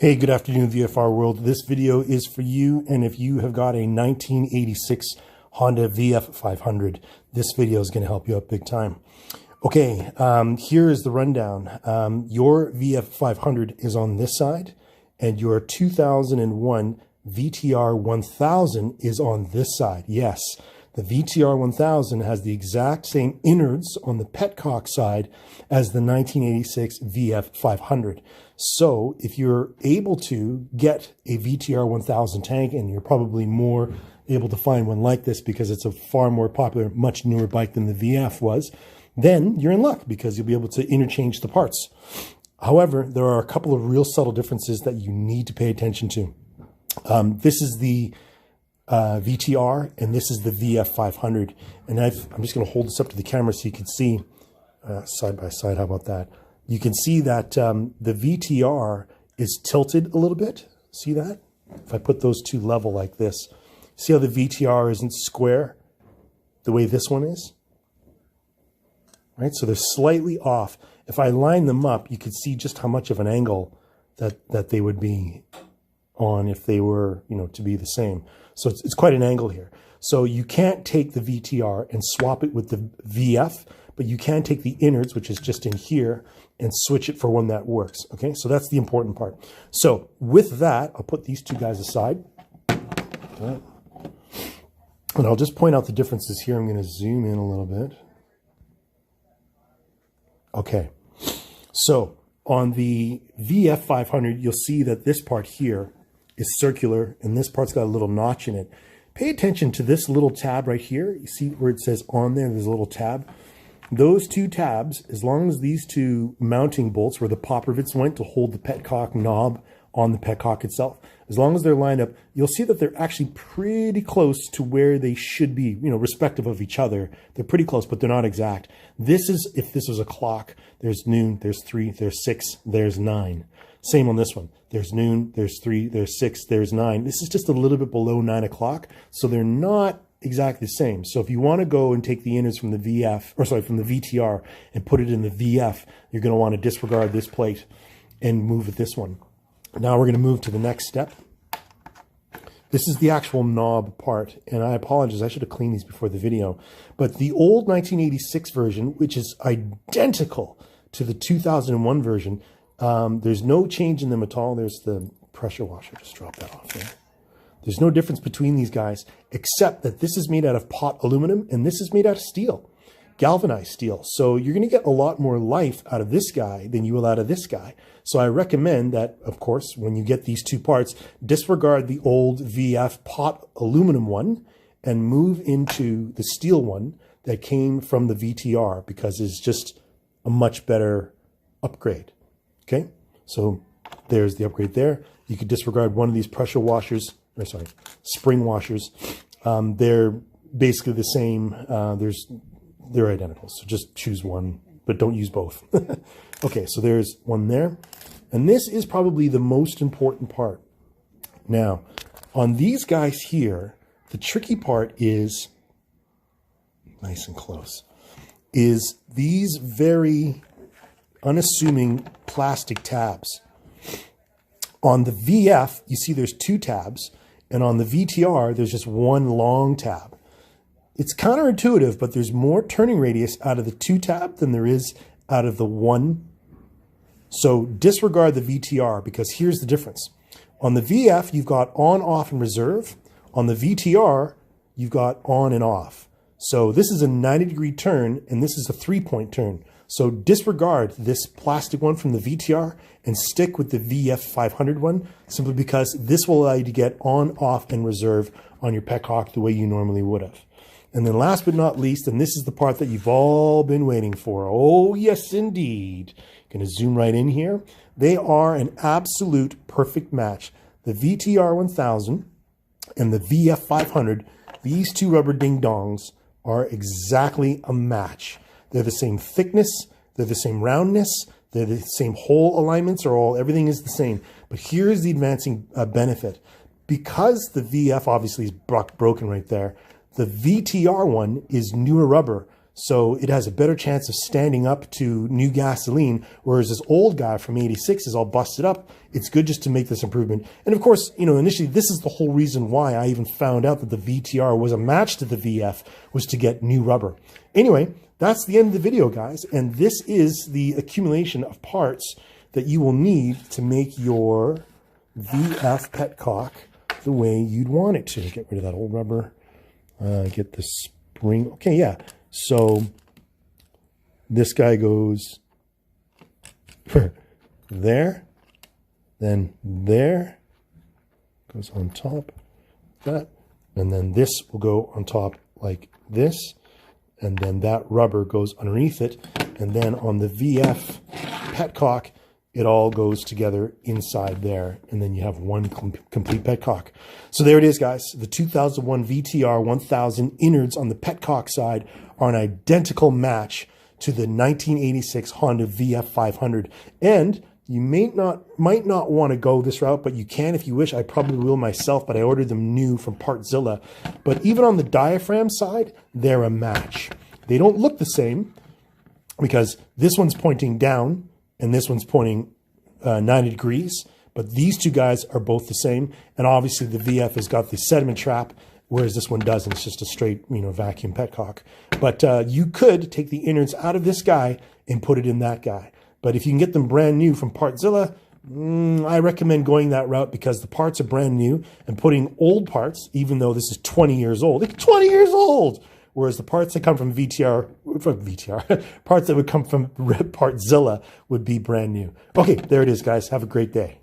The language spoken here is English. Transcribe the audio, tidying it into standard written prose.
Hey, good afternoon, VFR world. This video is for you, and if you have got a 1986 Honda VF500, this video is going to help you out big time. Okay, here is the rundown. Your VF500 is on this side, and your 2001 VTR 1000 is on this side. Yes, the VTR 1000 has the exact same innards on the Petcock side as the 1986 VF500. So if you're able to get a VTR 1000 tank, and you're probably more able to find one like this because it's a far more popular, much newer bike than the VF was, then you're in luck because you'll be able to interchange the parts. However, there are a couple of real subtle differences that you need to pay attention to. This is the VTR, and this is the VF500. And I'm just going to hold this up to the camera so you can see side by side. How about that? You can see that the VTR is tilted a little bit. See that? If I put those two level like this, see how the VTR isn't square the way this one is? Right? So they're slightly off. If I line them up, you could see just how much of an angle that they would be on if they were, to be the same. So it's quite an angle here. So you can't take the VTR and swap it with the VF, but you can take the innards, which is just in here, and switch it for one that works. Okay, so that's the important part. So with that, I'll put these two guys aside. And I'll just point out the differences here. I'm going to zoom in a little bit. Okay, so on the VF500, you'll see that this part here is circular, and this part's got a little notch in it. Pay attention to this little tab right here. You see where it says on there, there's a little tab. Those two tabs, as long as these two mounting bolts where the pop rivets went to hold the Petcock knob on the Petcock itself, as long as they're lined up, you'll see that they're actually pretty close to where they should be, respective of each other. They're pretty close, but they're not exact. This is, if this was a clock, there's noon, there's 3, there's 6, there's 9. Same on this one. There's noon, there's 3, there's 6, there's 9. This is just a little bit below 9 o'clock, so they're not exactly the same. So if you want to go and take the innards from the from the VTR and put it in the VF, you're going to want to disregard this plate and move with this one. Now we're going to move to the next step. This is the actual knob part, and I apologize, I should have cleaned these before the video. But the old 1986 version, which is identical to the 2001 version, there's no change in them at all. There's the pressure washer. Just drop that off there. There's no difference between these guys, except that this is made out of pot aluminum and this is made out of steel, galvanized steel. So you're going to get a lot more life out of this guy than you will out of this guy. So I recommend that, of course, when you get these two parts, disregard the old VF pot aluminum one and move into the steel one that came from the VTR, because it's just a much better upgrade. Okay, so there's the upgrade there. You could disregard one of these pressure washers, or sorry, spring washers. They're basically the same. They're identical, so just choose one, but don't use both. Okay, so there's one there. And this is probably the most important part. Now, on these guys here, the tricky part is, nice and close, is these very unassuming plastic tabs. On the VF, you see there's two tabs, and on the VTR, there's just one long tab. It's counterintuitive, but there's more turning radius out of the two tab than there is out of the one. So disregard the VTR, because here's the difference. On the VF, you've got on, off, and reserve. On the VTR, you've got on and off. So this is a 90-degree turn, and this is a 3-point turn. So disregard this plastic one from the VTR and stick with the VF500 one, simply because this will allow you to get on, off, and reserve on your Petcock the way you normally would have. And then last but not least, and this is the part that you've all been waiting for. Oh, yes, indeed. Going to zoom right in here. They are an absolute perfect match. The VTR 1000 and the VF500, these two rubber ding-dongs are exactly a match. They're the same thickness, they're the same roundness, they're the same hole alignments, everything is the same. But here's the advancing benefit. Because the VF obviously is broken right there, the VTR one is newer rubber. So it has a better chance of standing up to new gasoline, whereas this old guy from 86 is all busted up. It's good just to make this improvement. And of course, you know, initially, this is the whole reason why I even found out that the VTR was a match to the VF, was to get new rubber. Anyway, that's the end of the video, guys. And this is the accumulation of parts that you will need to make your VF Petcock the way you'd want it to. Get rid of that old rubber. Get the spring. Okay, yeah. So this guy goes there, then there, goes on top, that, and then this will go on top like this, and then that rubber goes underneath it, and then on the VF Petcock, it all goes together inside there, and then you have one complete Petcock. So there it is, guys. The 2001 VTR 1000 innards on the Petcock side are an identical match to the 1986 Honda VF500. And you might not want to go this route, but you can if you wish. I probably will myself, but I ordered them new from Partzilla. But even on the diaphragm side, they're a match. They don't look the same because this one's pointing down and this one's pointing 90 degrees. But these two guys are both the same. And obviously the VF has got the sediment trap, whereas this one doesn't. It's just a straight, you know, vacuum Petcock. But you could take the innards out of this guy and put it in that guy. But if you can get them brand new from Partzilla, I recommend going that route because the parts are brand new, and putting old parts, even though this is 20 years old, it's 20 years old! Whereas the parts that come from parts that would come from Partzilla would be brand new. Okay, there it is, guys. Have a great day.